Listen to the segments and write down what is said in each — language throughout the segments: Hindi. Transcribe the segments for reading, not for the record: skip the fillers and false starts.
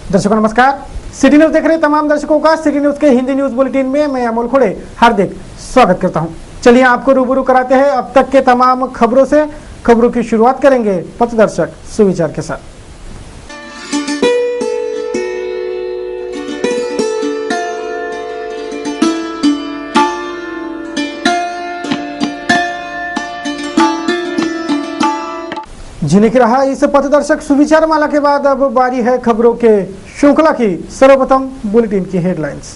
दर्शकों नमस्कार, सिटी न्यूज देख रहे तमाम दर्शकों का सिटी न्यूज के हिंदी न्यूज बुलेटिन में मैं अमोल खोड़े हार्दिक स्वागत करता हूं। चलिए आपको रूबरू कराते हैं अब तक के तमाम खबरों से। खबरों की शुरुआत करेंगे पथदर्शक सुविचार के साथ। जीने की रहा इस पथदर्शक सुविचार माला के बाद अब बारी है खबरों के श्रृंखला की। सर्वप्रथम बुलेटिन की हेडलाइंस।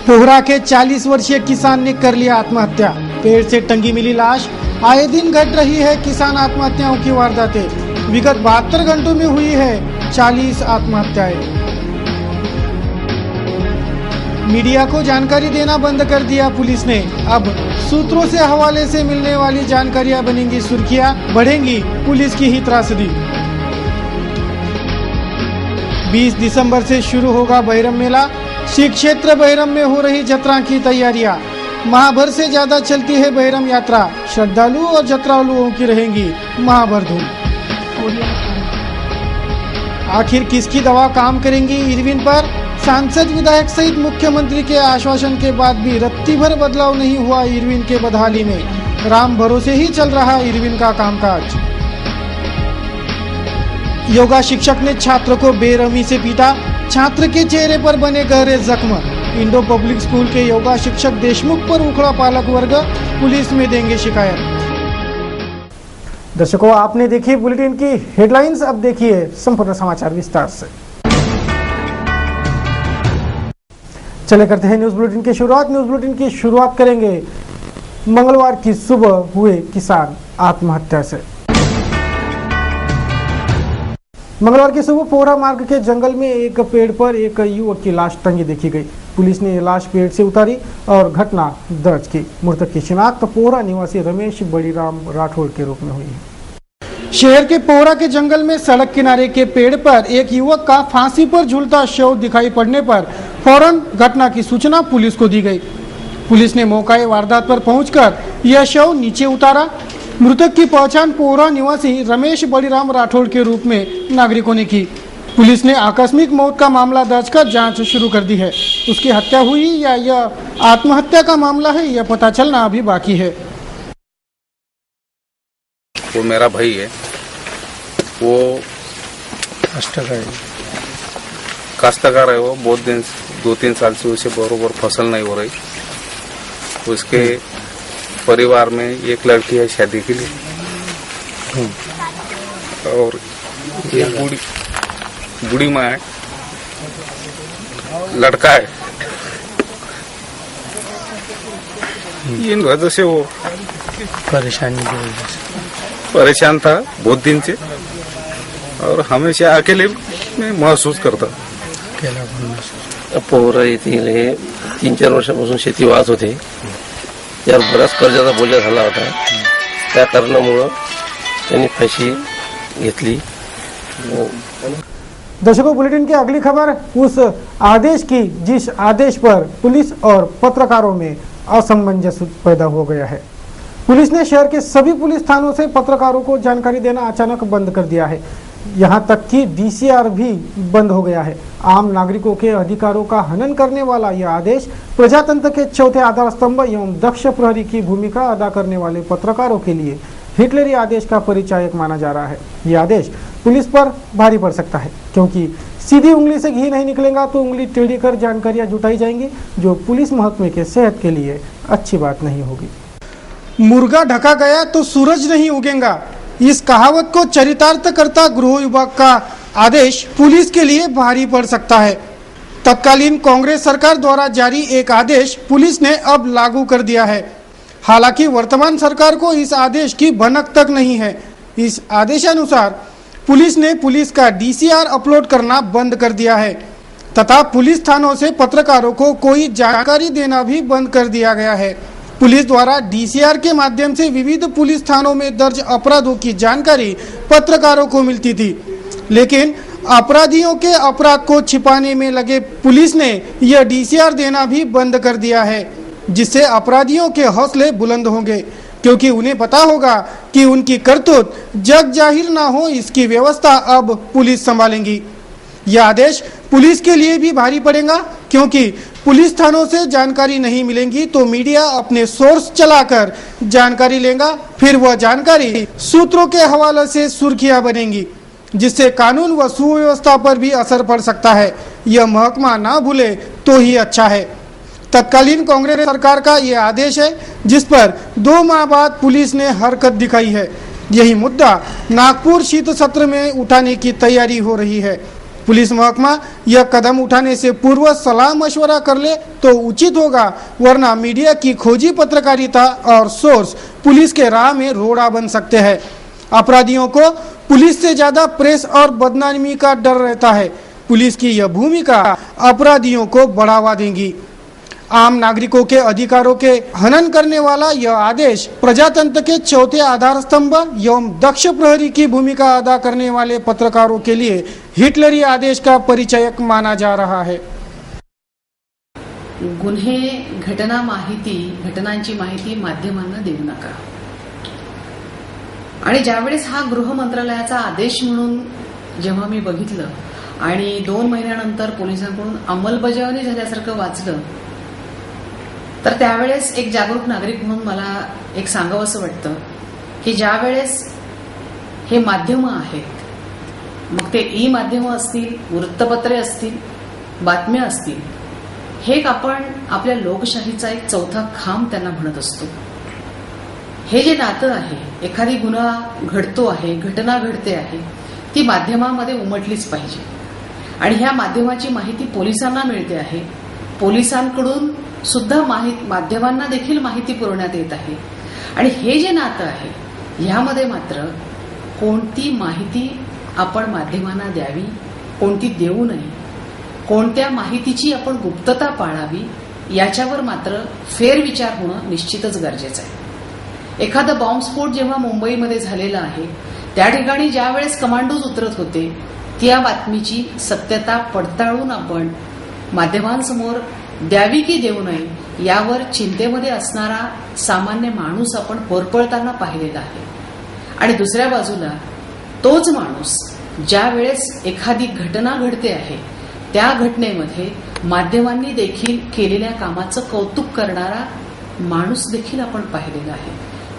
पोहरा के 40 वर्षीय किसान ने कर लिया आत्महत्या, पेड़ से टंगी मिली लाश। आए दिन घट रही है किसान आत्महत्याओं की वारदातें। विगत 72 घंटों में हुई है 40 आत्महत्याएं। मीडिया को जानकारी देना बंद कर दिया पुलिस ने। अब सूत्रों से हवाले से मिलने वाली जानकारियां बनेंगी सुर्खियां, बढ़ेंगी पुलिस की ही त्रासदी। 20 दिसंबर से शुरू होगा बहिरम मेला। श्री क्षेत्र बहिरम में हो रही जत्रा की तैयारियां। माह भर से ज्यादा चलती है बहिरम यात्रा। श्रद्धालु और जत्रालुओं की रहेंगी माह भर धूम। आखिर किसकी दवा काम करेंगी इरविन पर? सांसद विधायक सहित मुख्यमंत्री के आश्वासन के बाद भी रत्ती भर बदलाव नहीं हुआ इरविन के बदहाली में। राम भरोसे ही चल रहा इरविन का कामकाज। योगा शिक्षक ने छात्र को बेरहमी से पीटा, छात्र के चेहरे पर बने गहरे जख्म। इंडो पब्लिक स्कूल के योगा शिक्षक देशमुख पर उखड़ा पालक वर्ग, पुलिस में देंगे शिकायत। दर्शकों आपने देखी बुलेटिन की हेडलाइंस, अब देखिए संपूर्ण समाचार विस्तार से। चले करते हैं न्यूज बुलेटिन की शुरुआत। न्यूज बुलेटिन की शुरुआत करेंगे मंगलवार की सुबह हुए किसान आत्महत्या से। मंगलवार की सुबह पोहरा मार्ग के जंगल में एक पेड़ पर एक युवक की लाश टंगी देखी गई। पुलिस ने यह लाश पेड़ से उतारी और घटना दर्ज की। मृतक की शिनाख्त पोहरा निवासी रमेश बड़ीराम राठौड़ के रूप में हुई है। शहर के पोहरा के जंगल में सड़क किनारे के पेड़ पर एक युवक का फांसी पर झूलता शव दिखाई पड़ने पर फौरन घटना की सूचना पुलिस को दी गई। पुलिस ने मौके वारदात पर पहुंचकर यह शव नीचे उतारा। मृतक की पहचान पोहरा निवासी रमेश बड़ीराम राठौड़ के रूप में नागरिकों ने की। पुलिस ने आकस्मिक मौत का मामला दर्ज कर जांच शुरू कर दी है। उसकी हत्या हुई या यह आत्महत्या का मामला है, यह पता चलना अभी बाकी है। वो मेरा भाई है, वो काश्तकार है। वो बहुत दिन 2-3 साल से उसे बरोबर फसल नहीं हो रही। उसके परिवार में एक लड़की है शादी के लिए और एक बूढ़ी माँ है, लड़का है। इन वजह से वो परेशान था बहुत दिन से और हमेशा अकेले में महसूस करता। पोहरा येथील 3-4 वर्षापासून शेती वाहत होते। त्यावर बराच कर्जाचा बोजा झाला होता। त्या कारणामुळे त्यांनी फाशी घेतली। दर्शकों बुलेटिन की अगली खबर उस आदेश की जिस आदेश पर पुलिस और पत्रकारों में असमंजस पैदा हो गया है। पुलिस ने शहर के सभी पुलिस थानों से पत्रकारों को जानकारी देना अचानक बंद कर दिया है। यहाँ तक कि डीसीआर भी बंद हो गया है। आम नागरिकों के अधिकारों का हनन करने वाला यह आदेश प्रजातंत्र के चौथे आधार स्तंभ एवं दक्ष प्रहरी की भूमिका अदा करने वाले पत्रकारों के लिए हिटलरी आदेश का परिचायक माना जा रहा है। यह आदेश पुलिस पर भारी पड़ सकता है, क्योंकि सीधी उंगली से घी नहीं निकलेगा तो उंगली टेढ़ी कर जानकारियां जुटाई जाएंगी, जो पुलिस महकमे के सेहत के लिए अच्छी बात नहीं होगी। मुर्गा ढका गया तो सूरज नहीं उगेगा, इस कहावत को चरितार्थ करता गृह विभाग का आदेश पुलिस के लिए भारी पड़ सकता है। तत्कालीन कांग्रेस सरकार द्वारा जारी एक आदेश पुलिस ने अब लागू कर दिया है। हालांकि वर्तमान सरकार को इस आदेश की भनक तक नहीं है। इस आदेशानुसार पुलिस ने पुलिस का डीसीआर अपलोड करना बंद कर दिया है तथा पुलिस थानों से पत्रकारों को कोई जानकारी देना भी बंद कर दिया गया है। पुलिस द्वारा डीसीआर के माध्यम से विविध पुलिस थानों में दर्ज अपराधों की जानकारी पत्रकारों को मिलती थी, लेकिन अपराधियों के अपराध को छिपाने में लगे पुलिस ने यह डीसीआर देना भी बंद कर दिया है, जिससे अपराधियों के हौसले बुलंद होंगे, क्योंकि उन्हें पता होगा कि उनकी करतूत जग जाहिर ना हो, इसकी व्यवस्था अब पुलिस संभालेंगी। यह आदेश पुलिस के लिए भी भारी पड़ेगा, क्योंकि पुलिस थानों से जानकारी नहीं मिलेंगी तो मीडिया अपने सोर्स चलाकर जानकारी लेगा, फिर वह जानकारी सूत्रों के हवाले से सुर्खियां बनेंगी, जिससे कानून व सुव्यवस्था पर भी असर पड़ सकता है। यह महकमा ना भूले तो ही अच्छा है। तत्कालीन कांग्रेस सरकार का यह आदेश है, जिस पर 2 माह बाद पुलिस ने हरकत दिखाई है। यही मुद्दा नागपुर शीत सत्र में उठाने की तैयारी हो रही है। पुलिस महकमा यह कदम उठाने से पूर्व सलाह मशवरा कर ले तो उचित होगा, वरना मीडिया की खोजी पत्रकारिता और सोर्स पुलिस के राह में रोड़ा बन सकते हैं। अपराधियों को पुलिस से ज्यादा प्रेस और बदनामी का डर रहता है। पुलिस की यह भूमिका अपराधियों को बढ़ावा देगी। आम नागरिकों के अधिकारों के हनन करने वाला यह आदेश प्रजातंत्र के चौथे आधार स्तंभ एवं दक्ष प्रहरी की भूमिका अदा करने वाले पत्रकारों के लिए हिटलरी आदेश का परिचायक माना जा रहा है। गुन्हे घटनांची माहिती माध्यमांना देऊ नका। आणि ज्यावेळेस हा गृह मंत्रालयाचा आदेश म्हणून जेव्हा मी बघितलं आणि 2 महिन्यानंतर पोलिसांकडून अंमलबजावणी झाल्यासारखं वाचलं, तर त्यावेळेस एक जागरूक नागरिक म्हणून मला एक सांगावंसं वाटतं की ज्यावेळेस हे माध्यमं आहेत, मग ते ई माध्यमं असतील, वृत्तपत्रे असतील, बातम्या असतील, हे आपण आपल्या लोकशाहीचा एक चौथा खांब त्यांना म्हणत असतो। हे जे नातं आहे, एखादी गुन्हा घडतो आहे, घटना घडते आहे, ती माध्यमांमध्ये उमटलीच पाहिजे आणि ह्या माध्यमाची माहिती पोलिसांना मिळते आहे। पोलिसांकडून सुद्धा माध्यमांना देखील माहिती पुरवण्यात येत आहे आणि हे जे नातं आहे, ह्यामध्ये मात्र कोणती माहिती आपण माध्यमांना द्यावी, कोणती देऊ नये, कोणत्या माहितीची आपण गुप्तता पाळावी, याच्यावर मात्र फेरविचार होणं निश्चितच गरजेचं आहे। एखादा बॉम्बस्फोट जेव्हा मुंबईमध्ये झालेला आहे, त्या ठिकाणी ज्या वेळेस कमांडोज उतरत होते, त्या बातमीची सत्यता पडताळून आपण माध्यमांसमोर द्यावी की देऊ नये, यावर चिंतेमध्ये असणारा सामान्य माणूस आपण होरपळताना पाहिलेला आहे। आणि दुसऱ्या बाजूला तोच माणूस ज्या वेळेस एखादी घटना घडते आहे, त्या घटनेमध्ये माध्यमांनी देखील केलेल्या कामाचं कौतुक करणारा माणूस देखील आपण पाहिलेला आहे।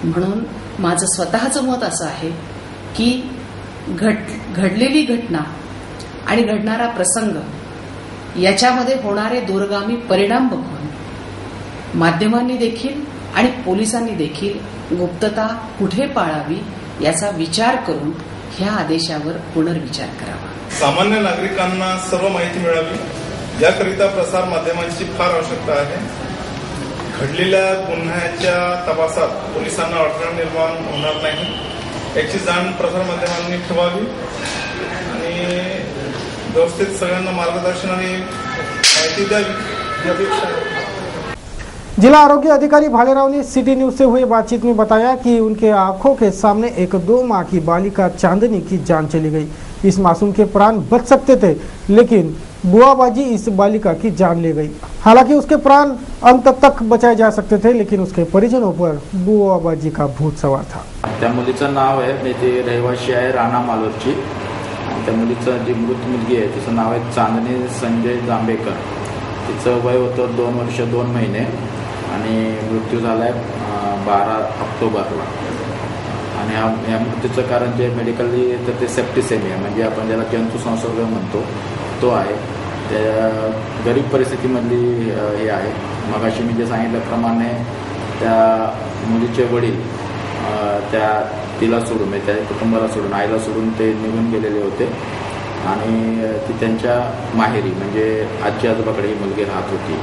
म्हणून माझं स्वतःचं मत असं आहे की घडलेली घटना आणि घडणारा प्रसंग याच्यामध्ये होणारे दूरगामी परिणाम बघून माध्यमांनी देखील आणि पोलिसांनी देखील गुप्तता कुठे पाळावी याचा विचार करून ह्या आदेशावर पुनर्विचार करावा। सामान्य नागरिकांना सर्व माहिती मिळावी, याकरिता प्रसार माध्यमांची फार आवश्यकता आहे। घडलेल्या गुन्ह्याच्या तपासात पोलिसांना अडथळा निर्माण होणार नाही, याची जाण प्रसार माध्यमांनी ठेवावी आणि व्यवस्थित सगळ्यांना मार्गदर्शन आणि माहिती द्यावी, ही अपेक्षा आहे। जिला आरोग्य अधिकारी भालेराव ने सिटी न्यूज से हुई बातचीत में बताया कि उनके आंखों के सामने एक 2 माह की बालिका चांदनी की जान चली गई। इस मासूम के प्राण बच सकते थे, लेकिन बुआबाजी इस बालिका की जान ले गई। हालांकि उसके प्राण अंत तक बचाए जा सकते थे, लेकिन उसके परिजनों पर बुआबाजी का भूत सवार था। त्या मुलीचं नाव आहे, म्हणजे रहिवाशी आहे राणा मालोरची। त्या मुलीचं जी मृत मुलगी आहे तिचं नाव आहे चांदनी संजय जांभेकर। तिचं वय होतं 2 वर्ष 2 महिने आणि मृत्यू झालाय 12 ऑक्टोबरला। आणि या मृत्यूचं कारण जे मेडिकली तर ते सेप्टिसेमिया, म्हणजे आपण ज्याला जंतू संसर्ग म्हणतो तो आहे। गरीब परिस्थितीमधली हे आहे। मगाशी मी जे सांगितल्याप्रमाणे त्या मुलीचे वडील तिला सोडून, म्हणजे त्या कुटुंबाला सोडून, आईला सोडून ते निघून गेलेले होते आणि ती त्यांच्या माहेरी म्हणजे आजी आजोबाकडे ही मुलगी राहत होती।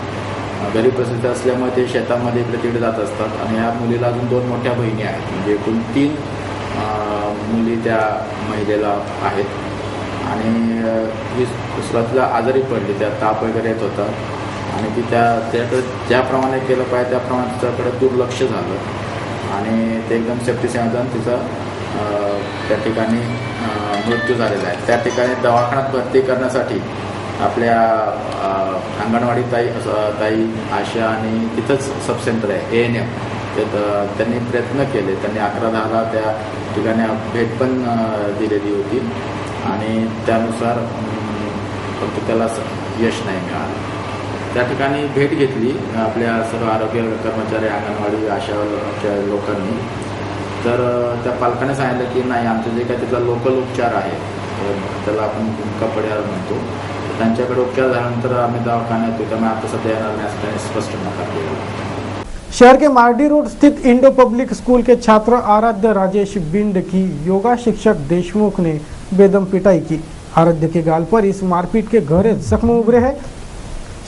गरीब परिस्थिती असल्यामुळे ते शेतामध्ये इकडे तिकडे जात असतात आणि या मुलीला अजून 2 मोठ्या बहिणी आहेत, म्हणजे एकूण 3 मुली त्या महिलेला आहेत। आणि ही सुरुवातीला आजारी पडली, त्या ताप वगैरे येत होता आणि ती त्याकडे ज्याप्रमाणे केलं पाहिजे त्याप्रमाणे तिच्याकडे दुर्लक्ष झालं आणि ते एकदम सेप्टिसेमिया तिचा त्या ठिकाणी मृत्यू झालेला आहे। त्या ठिकाणी दवाखान्यात भरती करण्यासाठी आपल्या अंगणवाडी ताई आशा आणि तिथंच सब सेंटर आहे ANM, त्यांनी प्रयत्न केले। त्यांनी 11-10 त्या ठिकाणी भेट पण दिलेली होती आणि त्यानुसार फक्त त्याला यश नाही मिळालं. त्या ठिकाणी भेट घेतली आपल्या सर्व आरोग्य कर्मचारी, अंगणवाडी, आशा लोकांनी. तर त्या पालकांनी सांगितलं की नाही, आमचं जे काय त्याचा लोकल उपचार आहे, त्याला आपण कपड्याला म्हणतो, त्यांच्याकडे उपचार झाल्यानंतर आम्ही दवाखान्यात येतो, त्यामुळे आता सध्या येणार नाही असं त्यांनी स्पष्ट नकार दिला. शहर के मार्डी रोड स्थित इंडो पब्लिक स्कूल के छात्र आराध्य राजेश बिंड की योगा शिक्षक देशमुख ने बेदम पिटाई की। आराध्य के गाल पर इस मारपीट के गहरे जख्म उभरे हैं।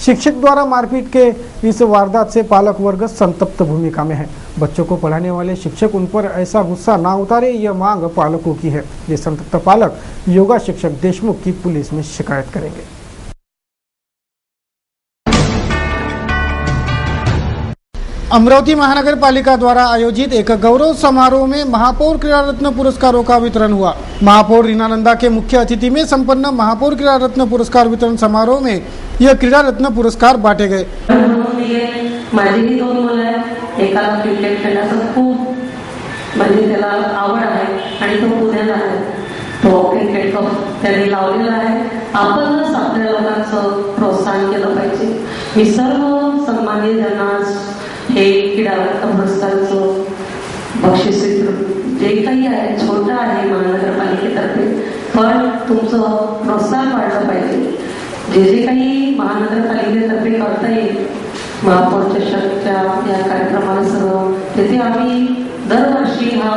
शिक्षक द्वारा मारपीट के इस वारदात से पालक वर्ग संतप्त भूमिका में है। बच्चों को पढ़ाने वाले शिक्षक उन पर ऐसा गुस्सा ना उतारे, यह मांग पालकों की है। ये संतप्त पालक योगा शिक्षक देशमुख की पुलिस में शिकायत करेंगे। अमरावती महानगर पालिका द्वारा आयोजित एक गौरव समारोह में महापौर क्रीड़ा रत्न पुरस्कारों का वितरण हुआ। महापौर रीनानंदा के मुख्य अतिथि में संपन्न महापौर क्रीड़ा रत्न पुरस्कार वितरण समारोह में यह क्रीड़ा रत्न पुरस्कार बांटे गए। माझी 2 मुलं आहेत, एकाला क्रिकेट खेळण्याचं खूप म्हणजे त्याला आवड आहे आणि तो पुण्याला आहे, तो क्रिकेट त्यांनी लावलेला आहे। आपणच आपल्या लोकांचं प्रोत्साहन केलं पाहिजे। मी सर्व सन्माननीय ज्यांना हे क्रीडा रत्न पुरस्काराचं बक्षीस जे काही आहे छोटं आहे महानगरपालिकेतर्फे, पण तुमचं प्रोत्साहन वाढलं पाहिजे। जे काही महानगरपालिकेतर्फे करता येईल महापौर चषकच्या या कार्यक्रमाला सर्व तिथे आम्ही दरवर्षी हा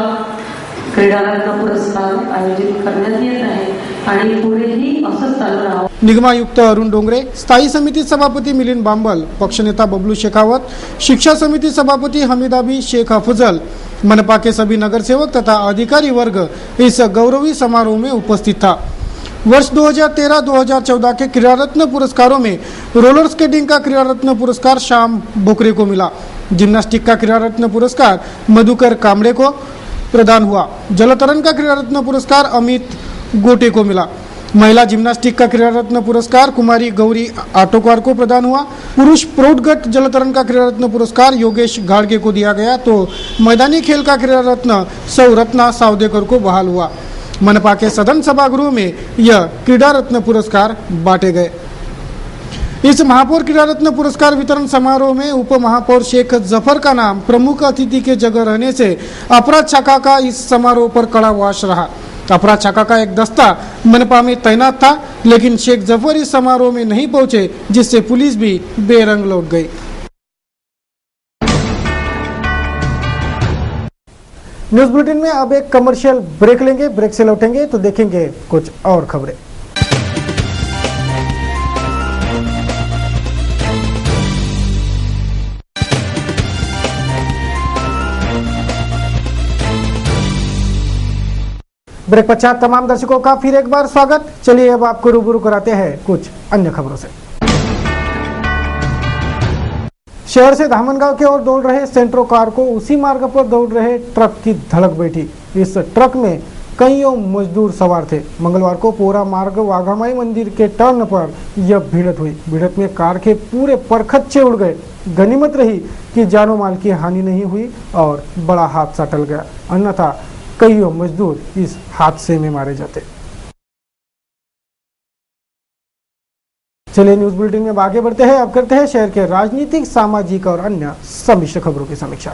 क्रीडा रत्न पुरस्कार आयोजित करण्यात येत आहे आणि पुढेही असंच चालू राहावं। निगमायुक्त अरुण डोंगरे, स्थायी समिति सभापति मिलिंद बांबल, पक्षनेता बबलू शेखावत, शिक्षा समिति सभापति हमीदाबी शेख अफजल, मनपा के सभी नगर सेवक तथा अधिकारी वर्ग इस गौरवी समारोह में उपस्थित था। वर्ष 2013-2014 के क्रीड़ा रत्न पुरस्कारों में रोलर स्केटिंग का क्रीड़ा रत्न पुरस्कार श्याम बोकरे को मिला। जिम्नास्टिक का क्रीड़ा रत्न पुरस्कार मधुकर कामड़े को प्रदान हुआ। जलतरण का क्रीड़ा रत्न पुरस्कार अमित गोटे को मिला। महिला जिम्नास्टिक का क्रीड़ा रत्न पुरस्कार कुमारी गौरी आटोकार को प्रदान हुआ। पुरुष प्रौढ़गट जलतरण का क्रीड़ा रत्न पुरस्कार योगेश घाड़गे को दिया गया, तो मैदानी खेल का क्रीड़ा रत्न सौरत्ना सावदेकर को बहाल हुआ। मनपा के सदन सभागृह में यह क्रीड़ा रत्न पुरस्कार बांटे गए। इस महापौर क्रीड़ा रत्न पुरस्कार वितरण समारोह में उप महापौर शेख जफर का नाम प्रमुख अतिथि के जगह रहने से अपराध शाखा का इस समारोह पर कड़ा वाश रहा। अपराध शाखा का एक दस्ता मनपा में तैनात था, लेकिन शेख जफर इस समारोह में नहीं पहुंचे, जिससे पुलिस भी बेरंग लौट गई। न्यूज बुलेटिन में अब एक कमर्शियल ब्रेक लेंगे। ब्रेक से लौटेंगे तो देखेंगे कुछ और खबरें। ब्रेक पश्चात तमाम दर्शकों का फिर एक बार स्वागत। चलिए अब आपको रूबरू कराते हैं कुछ अन्य खबरों से। शहर से धामनगांव की ओर दौड़ रहे सेंट्रो कार को उसी मार्ग पर दौड़ रहे ट्रक की धड़क बैठी। इस ट्रक में कईयों मजदूर सवार थे। मंगलवार को पोरा मार्ग वाघामाई मंदिर के टर्न पर यह भिड़ंत हुई। भिड़ंत में कार के पूरे परखच्चे उड़ गए। गनीमत रही कि जानो माल की हानि नहीं हुई और बड़ा हादसा टल गया, अन्यथा कईयों मजदूर इस हादसे में मारे जाते। चलिए न्यूज बुलेटिन में आगे बढ़ते हैं। अब करते हैं शहर के राजनीतिक, सामाजिक और अन्य सम्मिश्र खबरों की समीक्षा।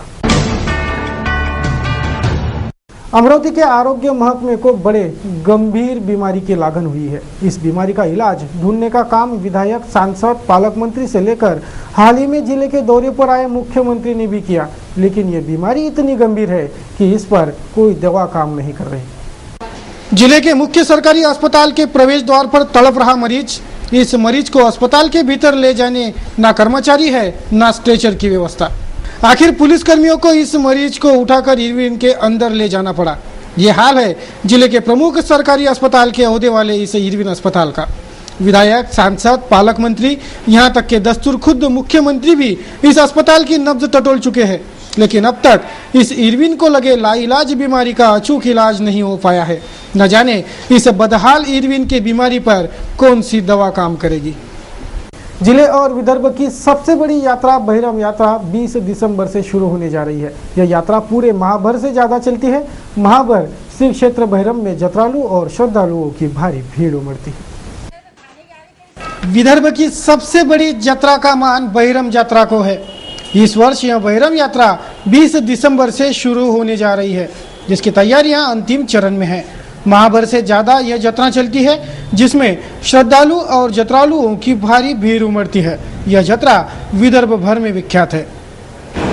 अमरावती के आरोग्य महकमे को बड़े गंभीर बीमारी की लागन हुई है। इस बीमारी का इलाज ढूंढने का काम विधायक, सांसद, पालक मंत्री से लेकर हाल ही में जिले के दौरे पर आए मुख्यमंत्री ने भी किया, लेकिन ये बीमारी इतनी गंभीर है कि इस पर कोई दवा काम नहीं कर रही। जिले के मुख्य सरकारी अस्पताल के प्रवेश द्वार पर तड़प रहा मरीज। इस मरीज को अस्पताल के भीतर ले जाने ना कर्मचारी है, ना स्ट्रेचर की व्यवस्था। आखिर पुलिस कर्मियों को इस मरीज को उठाकर इरविन के अंदर ले जाना पड़ा। ये हाल है जिले के प्रमुख सरकारी अस्पताल के ओहदे वाले इस इरविन अस्पताल का। विधायक, सांसद, पालक मंत्री, यहाँ तक के दस्तूर खुद मुख्यमंत्री भी इस अस्पताल की नब्ज टटोल चुके हैं, लेकिन अब तक इस इरविन को लगे लाइलाज बीमारी का अचूक इलाज नहीं हो पाया है। न जाने इस बदहाल इरविन के बीमारी पर कौन सी दवा काम करेगी। जिले और विदर्भ की सबसे बड़ी यात्रा बहिरम यात्रा 20 दिसंबर से शुरू होने जा रही है। यह यात्रा पूरे माह भर से ज्यादा चलती है। माह भर श्री क्षेत्र बहिरम में जत्रालु और श्रद्धालुओं की भारी भीड़ उमड़ती है। विदर्भ की सबसे बड़ी यात्रा का मान बहिरम यात्रा को है। इस वर्ष यह बहिरम यात्रा 20 दिसंबर से शुरू होने जा रही है, जिसकी तैयारियां अंतिम चरण में है। माह भर से ज्यादा यह यात्रा चलती है, जिसमें श्रद्धालु और यात्रालुओं की भारी भीड़ उमड़ती है। यह यात्रा विदर्भ भर में विख्यात है,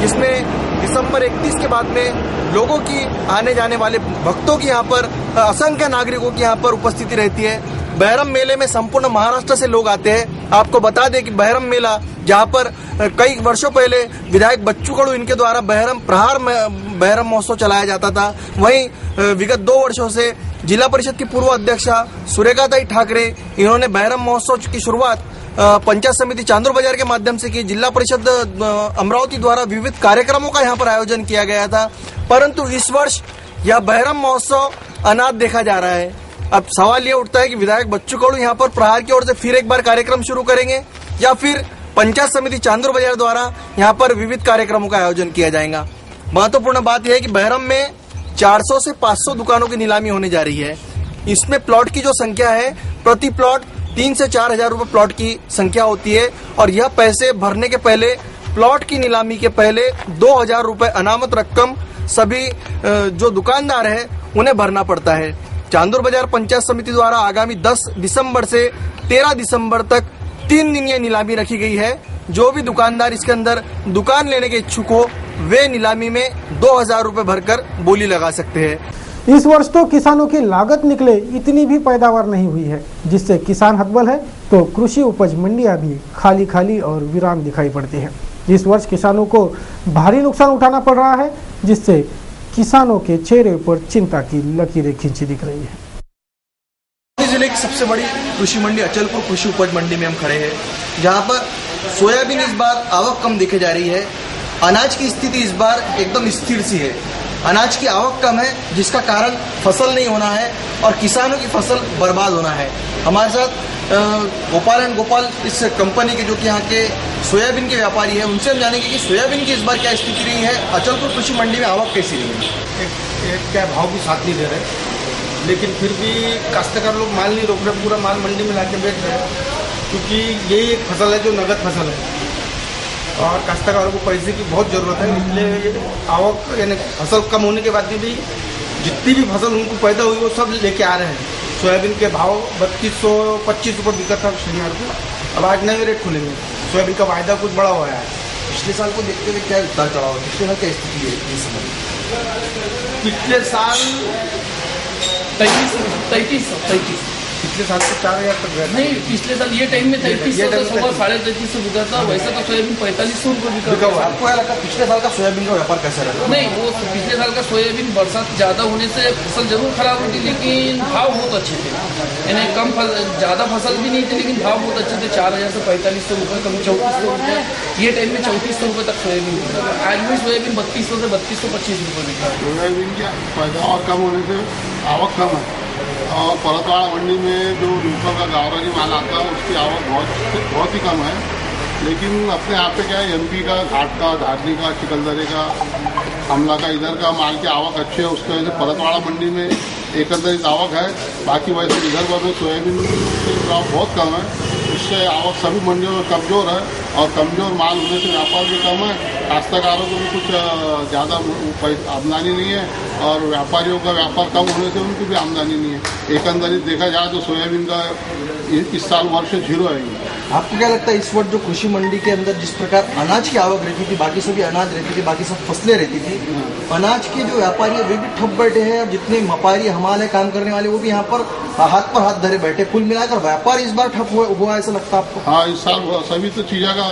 जिसमें दिसंबर 31 के बाद में लोगों की आने जाने वाले भक्तों की यहाँ पर असंख्य नागरिकों की यहाँ पर उपस्थिति रहती है। बहरम मेले में संपूर्ण महाराष्ट्र से लोग आते हैं। आपको बता दें कि बहरम मेला जहाँ पर कई वर्षों पहले विधायक बच्चू कडू इनके द्वारा बहरम महोत्सव चलाया जाता था, वहीं विगत 2 वर्षों से जिला परिषद की पूर्व अध्यक्षा सुरेखाताई ठाकरे इन्होंने बहरम महोत्सव की शुरुआत पंचायत समिति चांदूर बाजार के माध्यम से की। जिला परिषद अमरावती द्वारा विविध कार्यक्रमों का यहाँ पर आयोजन किया गया था, परंतु इस वर्ष यह बहरम महोत्सव अनाथ देखा जा रहा है। अब सवाल ये उठता है कि विधायक बच्चू कडू यहाँ पर प्रहार की ओर से फिर एक बार कार्यक्रम शुरू करेंगे या फिर पंचायत समिति चांदूर बाजार द्वारा यहाँ पर विविध कार्यक्रमों का आयोजन किया जाएगा। महत्वपूर्ण बात यह है कि बहरम में 400 से 500 दुकानों की नीलामी होने जा रही है। इसमें प्लॉट की जो संख्या है, प्रति प्लॉट 3 से 4 हजार रुपए प्लॉट की संख्या होती है और यह पैसे भरने के पहले, प्लॉट की नीलामी के पहले 2000 रुपए अनामत रकम सभी जो दुकानदार है उन्हें भरना पड़ता है। चांदूर बाजार पंचायत समिति द्वारा आगामी 10 दिसंबर से 13 दिसंबर तक 3 दिन ये नीलामी रखी गई है। जो भी दुकानदार इसके अंदर दुकान लेने के इच्छुक हो वे नीलामी में 2000 रुपए भरकर बोली लगा सकते हैं। इस वर्ष तो किसानों की लागत निकले इतनी भी पैदावार नहीं हुई है, जिससे किसान हतबल है, तो कृषि उपज मंडियां भी खाली खाली और वीरान दिखाई पड़ती है। इस वर्ष किसानों को भारी नुकसान उठाना पड़ रहा है, जिससे किसानों के चेहरे पर चिंता की लकीरें खींची दिख रही है। जिले की सबसे बड़ी कृषि मंडी अचलपुर कृषि उपज मंडी में हम खड़े हैं, जहां पर सोयाबीन इस बार आवक कम दिखे जा रही है। अनाज की स्थिति इस बार एकदम स्थिर सी है। अनाज की आवक कम है, जिसका कारण फसल नहीं होना है और किसानों की फसल बर्बाद होना है। हमारे साथ गोपाल इस कंपनी के जो कि यहाँ के सोयाबीन के व्यापारी हैं, उनसे हम जानेंगे कि सोयाबीन की इस बार क्या स्थिति रही है, अचलपुर कृषि मंडी में आवक कैसी रही है। एक क्या भाव भी साथ नहीं दे रहे, लेकिन फिर भी काश्तकार लोग माल नहीं रोक रहे, पूरा माल मंडी में लाके बेच रहे हैं, क्योंकि यही एक फसल है जो नगद फसल है और काश्तकारों को पैसे की बहुत ज़रूरत है। इसलिए आवक यानी फसल कम होने के बाद भी जितनी भी फसल उनको पैदा हुई वो सब लेके आ रहे हैं। सोयाबीन के भाव 3200-25 रुपये बिका था शनिवार को, अब आज नए रेट खुलेंगे। सोयाबीन का वायदा कुछ बड़ा हुआ है। पिछले साल को देखते हुए क्या उतार चढ़ाव, पिछले साल क्या स्थिति है इस समय? पिछले साल 33 पिछले साल तो 4000 तक गया। नहीं, पिछले साल ये टाइम में 3300 3350 बिका था। वैसा तो सोयाबीन 4500 रुपये बिका हुआ। आपको क्या लगता है पिछले साल का सोयाबीन का व्यापार कैसा रहा? नहीं, वो पिछले साल का सोयाबीन बरसात ज्यादा होने से फसल जरूर खराब होती, लेकिन भाव बहुत अच्छे थे। यानी ज्यादा फसल भी नहीं थी, लेकिन भाव बहुत अच्छे थे। 4000 से 4500 रुपये, कभी 3400 रुपये। ये टाइम में 3400 रुपये तक सोयाबीन बिका। आज भी सोयाबीन 3200 से 3225 रुपये बिका। सोयाबीन की पैदावार कम होने से आवक कम है और परतवाड़ा मंडी में जो न्यूट्रल का गावरानी माल आता है उसकी आवक बहुत ही कम है। लेकिन अपने यहाँ पे क्या है, एमपी का घाट का, धारनी का, चिकलदरे का, अमला का, इधर का माल की आवक अच्छी है। उसकी वजह से परतवाड़ा मंडी में एकंदरित आवक है। बाकी वैसे विदर्भ में सोयाबीन की आवक बहुत कम है, इससे आवक सभी मंडियों में कमज़ोर है और कमज़ोर माल होने से व्यापार भी कम है। काश्तकारों को भी कुछ ज़्यादा आमदनी नहीं है और व्यापारियों का व्यापार कम होने से उनकी भी आमदनी नहीं है। एकंदरित देखा जाए तो सोयाबीन का इस साल वर्ष 0 है। आपको क्या लगता है इस वर्ष जो कृषि मंडी के अंदर जिस प्रकार अनाज की आवक रहती थी, बाकी सभी अनाज रहती थी, बाकी सब फसलें रहती थी, अनाज के जो व्यापारी है वे भी ठप बैठे हैं और जितने व्यापारी हमारे काम करने वाले वो भी यहाँ पर हाथ धरे बैठे। कुल मिलाकर व्यापार इस बार ठप हुआ ऐसा लगता है आपको? हाँ, इस साल सभी तो चीज़ों का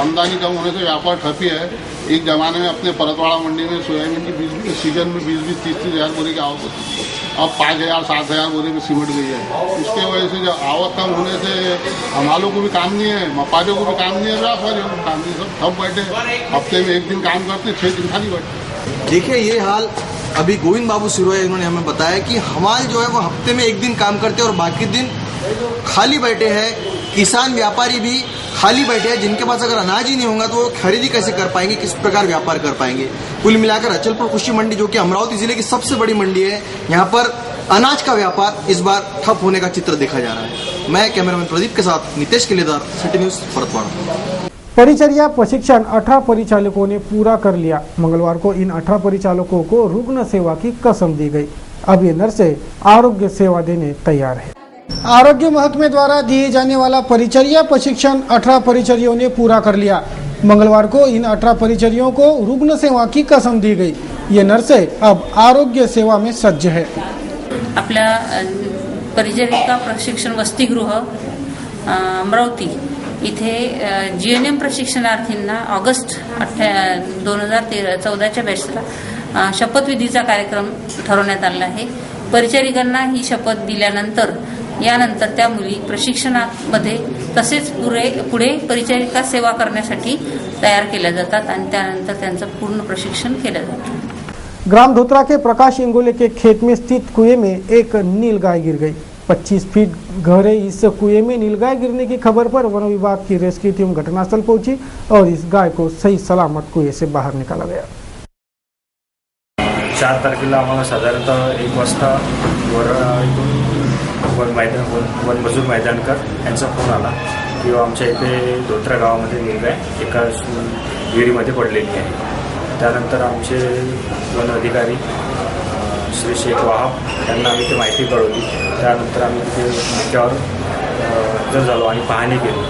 आमदनी कम होने से व्यापार ठप ही है। एक जमाने में अपने परतवाड़ा मंडी में सोयाबीन की सीजन में 20-20, 30-30 हज़ार बोरे की आवक होती थी, अब 5000-7000 बोरे में सिमट गई है। उसके वजह से जो आवक कम होने से हमालों को भी काम नहीं है, व्यापारियों को भी काम नहीं है, व्यापारियों को काम नहीं, सब ठप बैठे। हफ्ते में 1 दिन काम करते, 6 दिन खाली बैठे। देखिए ये हाल अभी गोविंद बाबू सिरोया इन्होंने हमें बताया कि हमाल जो है वो हफ्ते में 1 दिन काम करते हैं और बाकी दिन खाली बैठे हैं। किसान व्यापारी भी खाली बैठे हैं, जिनके पास अगर अनाज ही नहीं होगा तो वो खरीदी कैसे कर पाएंगे, किस प्रकार व्यापार कर पाएंगे। कुल मिलाकर अचलपुर कृषि मंडी जो कि अमरावती जिले की सबसे बड़ी मंडी है, यहाँ पर अनाज का व्यापार इस बार ठप होने का चित्र देखा जा रहा है। मैं कैमरामैन प्रदीप के साथ नितेश किलेदार, सिटी न्यूज परतवाड़ा। परिचर्या प्रशिक्षण 18 परिचालकों ने पूरा कर लिया। मंगलवार को इन 18 परिचालकों को रुग्ण सेवा की कसम दी गई। अब ये नर्सें आरोग्य सेवा देने तैयार है। आरोग्य महकमे द्वारा दिए जाने वाला परिचर्या प्रशिक्षण 18 परिचर्यों ने पूरा कर लिया। मंगलवार को इन 18 परिचर्यों को रुग्ण सेवा की कसम दी गई। ये नर्सें अब आरोग्य सेवा में सज्ज है। आपल्या परिचरिका प्रशिक्षण वसतिगृह अमरावती इथे GNM प्रशिक्षणार्थींना ऑगस्ट 2014च्या बॅचला शपथविधीचा कार्यक्रम ठरवण्यात आला आहे। परिचारिकांना ही शपथ दिल्यानंतर यानंतर त्या मुली प्रशिक्षणामध्ये तसेच पुढे परिचारिका सेवा करण्यासाठी तयार केल्या जातात आणि त्यानंतर त्यांचं पूर्ण प्रशिक्षण केलं जातं। ग्राम धोत्रा के प्रकाश इंगोले के खेत में स्थित कुएं में एक नीलगाय गिर गई। 25 फीट गहरे इस कुएं में नीलगाय गिरने की खबर पर वन विभाग की रेस्क्यू टीम घटनास्थल पहुंची और इस गाय को सही सलामत कुएं से बाहर निकाला गया। 4 तारखेला आम्हाला साधारणतः 1 वाजता वन मजूर मैदानकर यांचा फोन आला की आमच्या इथे धोत्रा गावामध्ये नीलगाय एका विहिरीमध्ये पडलेली आहे। त्यानंतर आमचे वन अधिकारी श्री शेख वाहब यांना आम्ही ती माहिती कळवली। त्यानंतर आम्ही तिथे नाक्यावर हजर झालो आणि पाहणी केली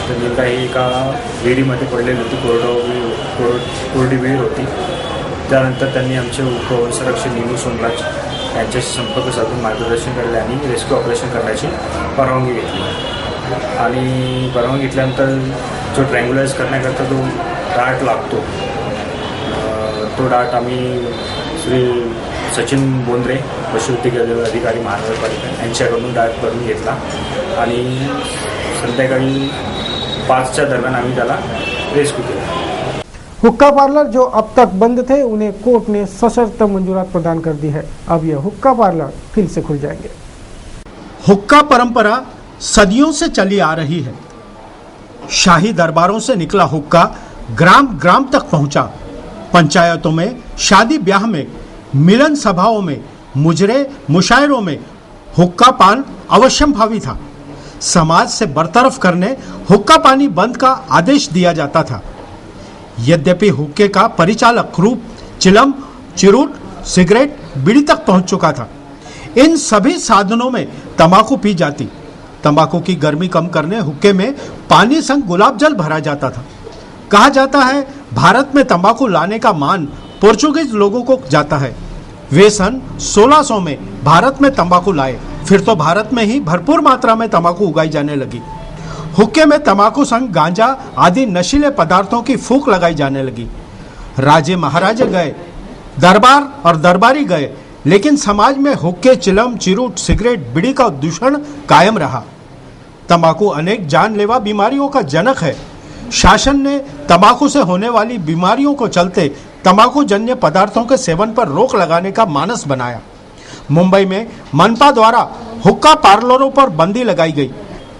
तर नीलगाय ही एका विहिरीमध्ये पडलेली होती। कोरडी विहीर होती। त्यानंतर त्यांनी आमचे उपसंरक्षक नीलू सोमराज यांच्याशी संपर्क साधून मार्गदर्शन केले आणि रेस्क्यू ऑपरेशन करण्याची परवानगी घेतली। आणि परवानगी घेतल्यानंतर जो ट्रँग्युलाइज करण्याकरता जो डाट लागतो तो डाट आम्ही श्री सचिन बोंद्रे पशुवैद्यकीय अधिकारी महानगरपालिका यांच्याकडून डाट भरून घेतला आणि संध्याकाळी 5च्या दरम्यान आम्ही त्याला रेस्क्यू केला। हुक्का पार्लर जो अब तक बंद थे उन्हें कोर्ट ने सशर्त मंजूरात प्रदान कर दी है। अब ये हुक्का पार्लर फिर से खुल जाएंगे। हुक्का परंपरा सदियों से चली आ रही है। शाही दरबारों से निकला हुक्का ग्राम ग्राम तक पहुंचा। पंचायतों में, शादी ब्याह में, मिलन सभाओं में, मुजरे मुशायरों में हुक्का पान अवश्यंभावी था। समाज से बरतरफ करने हुक्का पानी बंद का आदेश दिया जाता था। यद्यपि हुक्के का परिचालक रूप चिलम, चिरूट, सिगरेट, बीड़ी तक पहुंच चुका था। इन सभी साधनों में तंबाकू पी जाती। तंबाकू की गर्मी कम करने हुक्के में पानी संग गुलाब जल भरा जाता था। कहा जाता है भारत में तंबाकू लाने का मान पोर्चुगीज लोगों को जाता है। वे सन 1600 में भारत में तंबाकू लाए। फिर तो भारत में ही भरपूर मात्रा में तंबाकू उगाई जाने लगी। हुक्के में तंबाकू संग गांजा आदि नशीले पदार्थों की फूंक लगाई जाने लगी। राजे महाराजे गए, दरबार और दरबारी गए, लेकिन समाज में हुक्के, चिलम, चिरूट, सिगरेट, बीड़ी का दूषण कायम रहा। तंबाकू अनेक जानलेवा बीमारियों का जनक है। शासन ने तंबाकू से होने वाली बीमारियों को चलते तंबाकू जन्य पदार्थों के सेवन पर रोक लगाने का मानस बनाया। मुंबई में मनपा द्वारा हुक्का पार्लरों पर बंदी लगाई गई,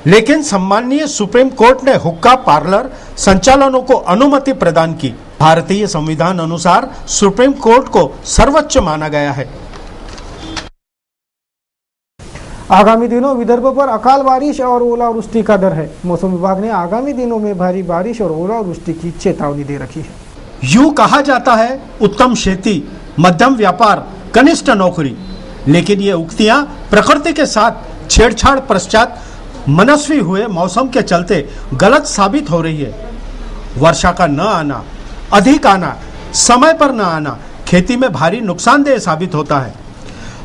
लेकिन सम्माननीय सुप्रीम कोर्ट ने हुक्का पार्लर संचालनों को अनुमति प्रदान की। भारतीय संविधान अनुसार सुप्रीम कोर्ट को सर्वोच्च माना गया है। आगामी दिनों विदर्भ पर अकाल बारिश और ओलावृष्टि का डर है। मौसम विभाग ने आगामी दिनों में भारी बारिश और ओलावृष्टि की चेतावनी दे रखी है। यूं कहा जाता है उत्तम खेती, मध्यम व्यापार, कनिष्ठ नौकरी, लेकिन ये उक्तियां प्रकृति के साथ छेड़छाड़ पश्चात मनस्वी हुए मौसम के चलते गलत साबित हो रही है। वर्षा का न आना, अधिक आना, समय पर न आना खेती में भारी नुकसानदेह साबित होता है।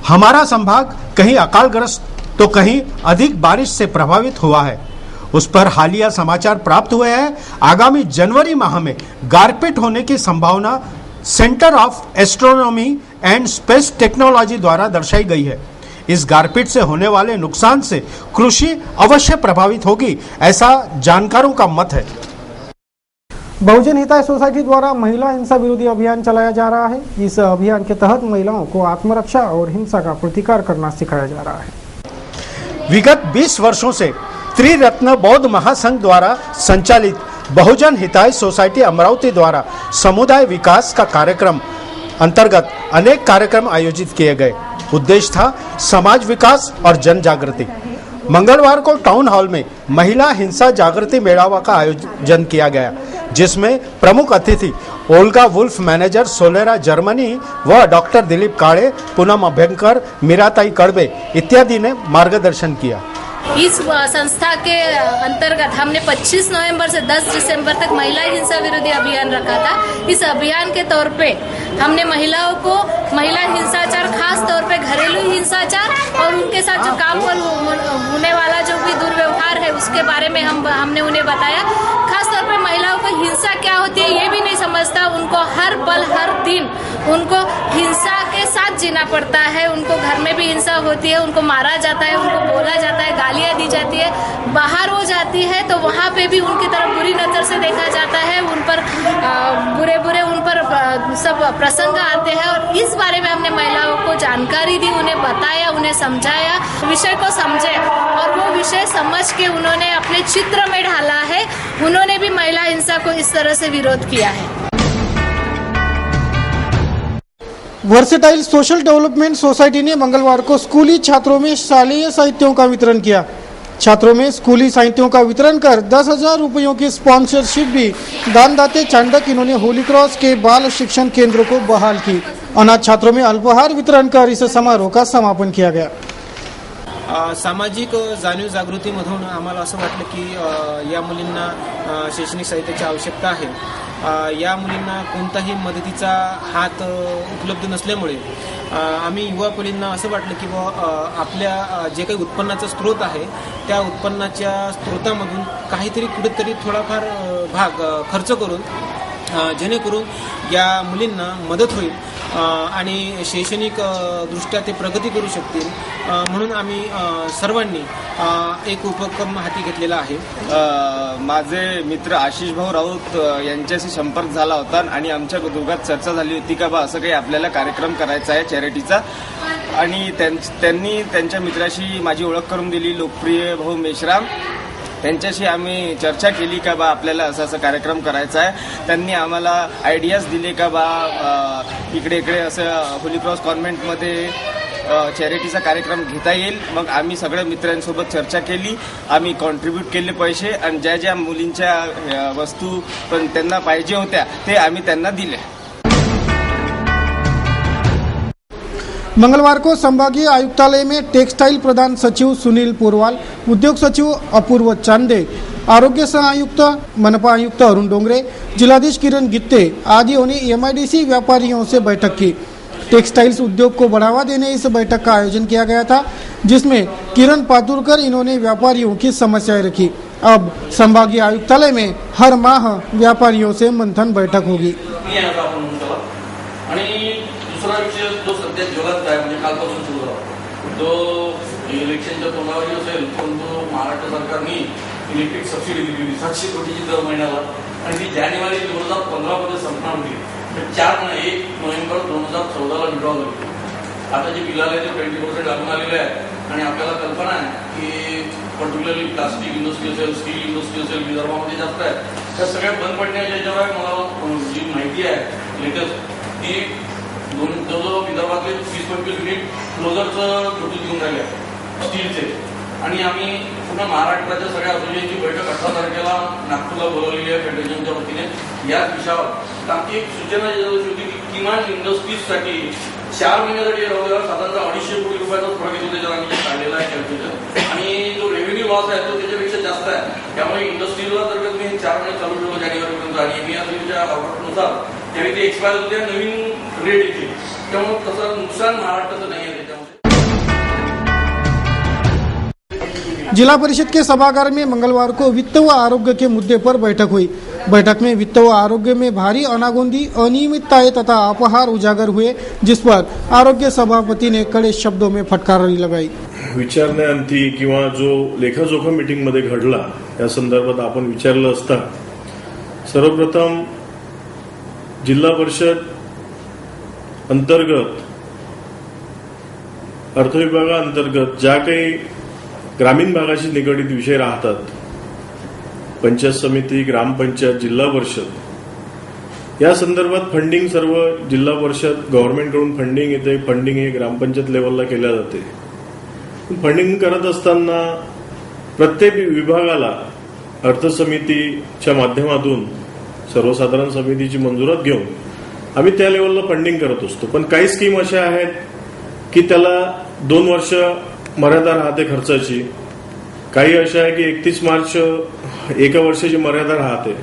हमारा संभाग कहीं अकालग्रस्त तो कहीं अधिक बारिश से प्रभावित हुआ है। उस पर हालिया समाचार प्राप्त हुए हैं। आगामी जनवरी माह में गारपीट होने की संभावना centre of astronomy and space technology द्वारा दर्शाई गई है। इस गारपीट से होने वाले नुकसान से कृषि अवश्य प्रभावित होगी, ऐसा जानकारों का मत है। बहुजन हिताय सोसाइटी द्वारा महिला हिंसा विरोधी अभियान चलाया जा रहा है। इस अभियान के तहत महिलाओं को आत्मरक्षा और हिंसा का प्रतिकार करना सिखाया जा रहा है। विगत 20 वर्षों से त्रिरत्न बौद्ध महासंघ द्वारा संचालित बहुजन हिताय सोसाइटी अमरावती द्वारा समुदाय विकास का कार्यक्रम अंतर्गत अनेक कार्यक्रम आयोजित किए गए। उद्देश्य था समाज विकास और जन जागृति। मंगलवार को टाउन हॉल में महिला हिंसा जागृति मेळावा का आयोजन किया गया, जिसमें प्रमुख अतिथि ओल्गा वुल्फ, मैनेजर सोलेरा जर्मनी व डॉक्टर दिलीप काळे, पूनम अभ्यंकर, मीराताई कड़बे इत्यादि ने मार्गदर्शन किया। इस संस्था के अंतर्गत हमने 25 नवंबर से 10 दिसंबर तक महिला हिंसा विरोधी अभियान रखा था। इस अभियान के तौर पे हमने महिलाओं को महिला हिंसाचार, खास तौर पे घरेलू हिंसाचार और उनके साथ जो काम पर होने वाला जो भी दुर्व्यवहार है उसके बारे में हमने उन्हें बताया। खास तौर पे महिलाओं को हिंसा क्या होती है ये भी नहीं समझता, उनको हर पल हर दिन उनको हिंसा के साथ जीना पड़ता है। उनको घर में भी हिंसा होती है, उनको मारा जाता है, उनको बोला जाता है, गालियां दी जाती है। बाहर वो जाती है तो वहाँ पे भी उनकी तरफ बुरी नजर से देखा जाता है, उन पर बुरे उन पर सब प्रसंग आते हैं। और इस बारे में हमने महिलाओं को जानकारी दी, उन्हें बताया, उन्हें समझाया, विषय को समझे और वो विषय समझ के उन्होंने अपने चित्र में ढाला है। उन्होंने भी महिला हिंसा को इस तरह से विरोध किया है। वर्सेटाइल सोशल डेवलपमेंट सोसाइटी ने मंगलवार को स्कूली छात्रों में शालेय साहित्यों का वितरण किया। छात्रों में स्कूली साहित्यों का वितरण कर 10,000 रुपयों की स्पॉन्सरशिप भी दानदाते चांडक इन्होंने होली क्रॉस के बाल शिक्षण केंद्र को बहाल की। अनाथ छात्रों में अल्पाहार वितरण कर इस समारोह का समापन किया गया। सामाजिक जाणीव जागृतीमधून आम्हाला असं वाटलं की या मुलींना शैक्षणिक साहित्याची आवश्यकता आहे। या मुलींना कोणताही मदतीचा हात उपलब्ध नसल्यामुळे आम्ही युवा पिढींना असं वाटलं की आपल्या जे काही उत्पन्नाचा स्रोत आहे त्या उत्पन्नाच्या स्रोतामधून काहीतरी कुठेतरी थोडाफार भाग खर्च करून जेणेकरून या मुलींना मदत होईल आणि शैक्षणिक दृष्ट्या ते प्रगती करू शकतील म्हणून आम्ही सर्वांनी एक उपक्रम हाती घेतलेला आहे। माझे मित्र आशिष भाऊ राऊत यांच्याशी संपर्क झाला होता आणि आमच्या दोघात चर्चा झाली होती का बा असं काही आपल्याला कार्यक्रम करायचा आहे चॅरिटीचा आणि त्यांनी त्यांच्या मित्राशी माझी ओळख करून दिली, लोकप्रिय भाऊ मेश्राम। त्यांच्याशी आम्ही चर्चा केली का बा आपल्याला असा कार्यक्रम करायचा आहे। त्यांनी आम्हाला आयडियाज दिले का बा इकडे असं होली क्रॉस कॉन्व्हेंटमध्ये चॅरिटीचा कार्यक्रम घेता येईल। मग आम्ही सगळ्या मित्रांसोबत चर्चा केली, आम्ही कॉन्ट्रीब्यूट केले पैसे आणि ज्या मुलींच्या वस्तू पण त्यांना पाहिजे होत्या ते आम्ही त्यांना दिले। मंगलवार को संभागीय आयुक्तालय में टेक्सटाइल प्रधान सचिव सुनील पुरवाल, उद्योग सचिव अपूर्व चांदे, आरोग्य सह आयुक्त मनपा आयुक्त अरुण डोंगरे, जिलाधीश किरण गित्ते आदियों ने MIDC व्यापारियों से बैठक की। टेक्सटाइल्स उद्योग को बढ़ावा देने इस बैठक का आयोजन किया गया था, जिसमें किरण पातुरकर इन्होंने व्यापारियों की समस्याएं रखी। अब संभागीय आयुक्तालय में हर माह व्यापारियों से मंथन बैठक होगी। दुसरा विषय जो सध्या जगात आहे म्हणजे कालपासून सुरू झाला तो इलेक्शनच्या तोंडावर असेल, परंतु महाराष्ट्र सरकारने इलेक्ट्रिक सबसिडी दिली होती 700 कोटीची दर महिन्याला आणि ती जानेवारी 2015 मध्ये संपणार होती। 1 नोव्हेंबर 2014ला विड्रॉ झाली। आता जे बिल आले ते 20% लागून आलेले आहे आणि आपल्याला कल्पना आहे की पर्टिक्युलरली प्लास्टिक इंडस्ट्री असेल, स्टील इंडस्ट्री असेल, विदर्भामध्ये जास्त आहे। त्या सगळ्या बंद पडण्याच्या याच्यावर मला जी माहिती आहे लेटेस्ट ती जवळजवळ विदर्भातले 20-25 युनिट क्लोजरचं नोटीस घेऊन राहिले स्टीलचे आणि आम्ही पुन्हा महाराष्ट्राच्या सगळ्या असोसिएशनची बैठक 18 तारखेला नागपूरला बोलवलेली आहे फेडरेशनच्या वतीने याच विषयावर। ताकी एक सूचना होती की किमान इंडस्ट्रीजसाठी 4 महिन्यासाठी साधारणतः 250 कोटी रुपयाचा फरक येतो त्याच्यावर आम्ही काढलेला आहे चर्चेचा आणि जो रेव्हेन्यू लॉस आहे तो त्याच्यापेक्षा जास्त आहे। त्यामुळे इंडस्ट्रीला जर तुम्ही 4 महिने चालू ठेवलं जानेवारीपर्यंत आणि MIDCच्या ऑर्डरनुसार त्यावेळी ते एक्सपायर होते नवीन रेट येते, त्यामुळे तसं नुकसान महाराष्ट्राचं नाही आहे। त्याच्यामध्ये जिला परिषद के सभागार में मंगलवार को वित्त व आरोग्य के मुद्दे पर बैठक हुई। बैठक में वित्त व आरोग्य में भारी अनागोंदी, अनियमितताएं तथा अपहार उजागर हुए, जिस पर आरोग्य सभापति ने कड़े शब्दों में फटकारी लगाई। विचारण्याअंती किंवा जो लेखाजोखा मीटिंग मध्ये घडला या संदर्भात आपण विचारलं असता सर्वप्रथम जिल्हा परिषद अंतर्गत अर्थ विभागाअंतर्गत ज्या काही ग्रामीण भागाशी निगडित विषय राहतात, पंचायत समिती, ग्रामपंचायत, जिल्हा परिषद या संदर्भात फंडिंग सर्व जिल्हा परिषद गव्हर्नमेंटकडून फंडिंग येते. फंडिंग हे ग्रामपंचायत लेवलला केल्या जाते. फंडिंग करत असताना प्रत्येक विभागाला अर्थसमितीच्या माध्यमातून सर्वसाधारण समितीची मंजुरात घेऊन आम्ही त्या लेवलला फंडिंग करत असतो. पण काही स्कीम अशा आहेत की त्याला 2 वर्ष मर्यादा राहते खर्चाची. काही अशा आहे की 31 मार्च 1 वर्षाची मर्यादा राहते.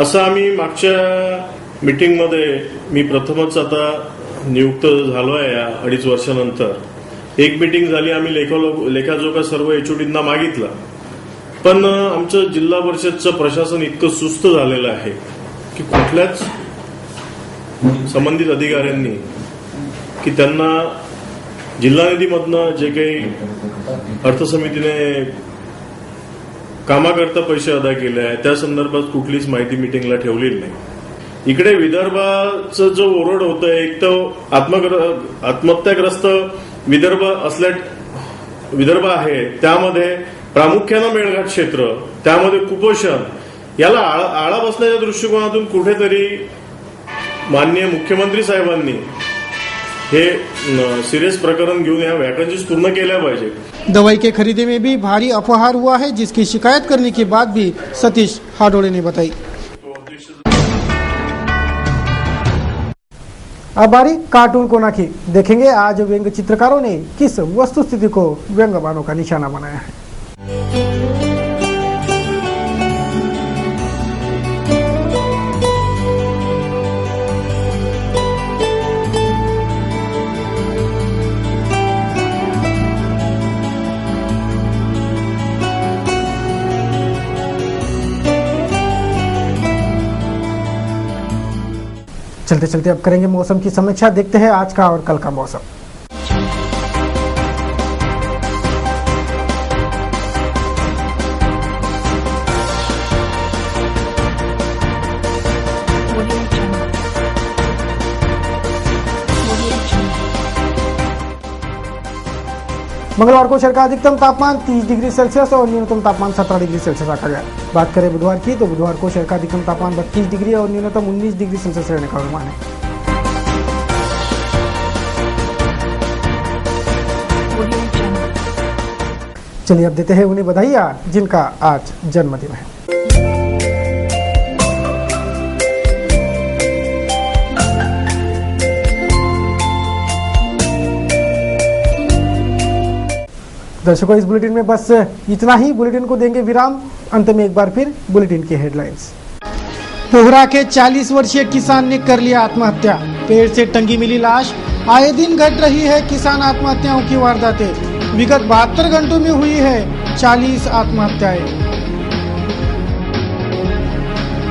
असं आम्ही मागच्या मीटिंगमध्ये मी प्रथमच आता नियुक्त झालो आहे या 2.5 वर्षानंतर. एक मीटिंग झाली, आम्ही लेखाजोखा सर्व एचओडींना मागितला. पण आमचं जिल्हा परिषदचं प्रशासन इतकं सुस्त झालेलं आहे की कुठल्याच संबंधित अधिकाऱ्यांनी की त्यांना जिल्हा निधीमधनं जे काही अर्थसमितीने कामाकरता पैसे अदा केले आहे त्या संदर्भात कुठलीच माहिती मीटिंगला ठेवलेली नाही. इकडे विदर्भाचं जो ओरड होतं, एक तर आत्महत्याग्रस्त विदर्भ आहे, त्यामध्ये प्रामुख्यानं मेळघाट क्षेत्र, त्यामध्ये कुपोषण, याला आळा बसण्याच्या दृष्टिकोनातून कुठेतरी माननीय मुख्यमंत्री साहेबांनी हे सीरियस प्रकरण घेऊन या वैकेंसीज पूर्ण केल्या पाहिजे. दवाई के खरीदे में भी भारी अपहार हुआ है, जिसकी शिकायत करने के बाद भी सतीश हाडोड़े ने बताई. अब बारी कार्टून कोना की. देखेंगे आज व्यंग्य चित्रकारों ने किस वस्तुस्थिति को व्यंग्यबानों का निशाना बनाया है. चलते चलते अब करेंगे मौसम की समीक्षा. देखते हैं आज का और कल का मौसम. मंगलवार को शहर का अधिकतम तापमान 30 डिग्री सेल्सियस और न्यूनतम तापमान 17 डिग्री सेल्सियस रखा गया. बात करें बुधवार की, तो बुधवार को शहर का अधिकतम तापमान 32 डिग्री और न्यूनतम 19 डिग्री सेल्सियस रहने का अनुमान है. चलिए अब देते हैं उन्हें बधाइयां जिनका आज जन्मदिन है. दर्शकों, इस बुलेटिन में बस इतना ही. बुलेटिन को देंगे विराम. अंत में एक बार फिर बुलेटिन की हेडलाइंस. पोहरा के 40 वर्षीय किसान ने कर लिया आत्महत्या. पेड़ से टंगी मिली लाश. आए दिन घट रही है किसान आत्महत्याओं की वारदातें. विगत 72 घंटों में हुई है 40 आत्महत्याएं.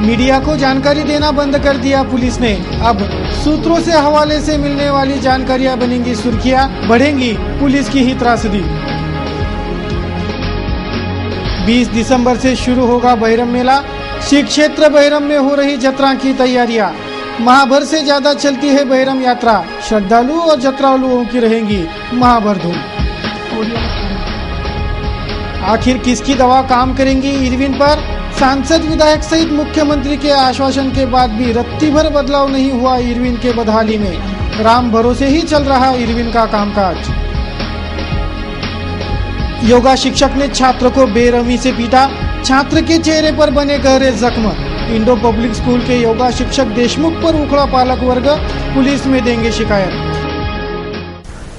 मीडिया को जानकारी देना बंद कर दिया पुलिस ने. अब सूत्रों से हवाले से मिलने वाली जानकारियां बनेंगी सुर्खियां. बढ़ेंगी पुलिस की ही त्रासदी. 20 दिसंबर से शुरू होगा बहिरम मेला. श्री क्षेत्र बहिरम में हो रही जत्रा की तैयारियां. माह भर से ज्यादा चलती है बहिरम यात्रा. श्रद्धालु और जत्रालुओं की रहेंगी महाभर धूम. आखिर किसकी दवा काम करेंगी इरविन पर? सांसद विधायक सहित मुख्यमंत्री के आश्वासन के बाद भी रत्ती भर बदलाव नहीं हुआ इरविन के बदहाली में. राम भरोसे ही चल रहा इरविन का कामकाज. योगा शिक्षक ने छात्र को बेरहमी से पीटा. छात्र के चेहरे पर बने गहरे जख्म. इंडो पब्लिक स्कूल के योगा शिक्षक देशमुख पर उखड़ा पालक वर्ग. पुलिस में देंगे शिकायत.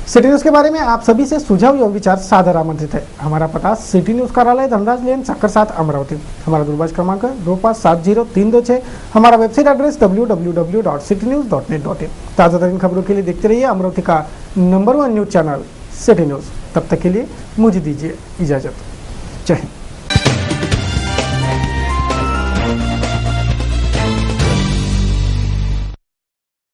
सिटी न्यूज के बारे में आप सभी से सुझाव एवं विचार सादर आमंत्रित है. हमारा पता सिटी न्यूज कार्यालय धनराज लेन सक्कर 7 अमरावती. हमारा दूरभाष क्रमांक 2570-326. हमारा वेबसाइट एड्रेस www.citynews.net.in. ताजा तरीन खबरों के लिए देखते रहिए अमरावती का number 1 news channel city news. तब तक के लिए मुझे दीजिए इजाजत. जय हिंद.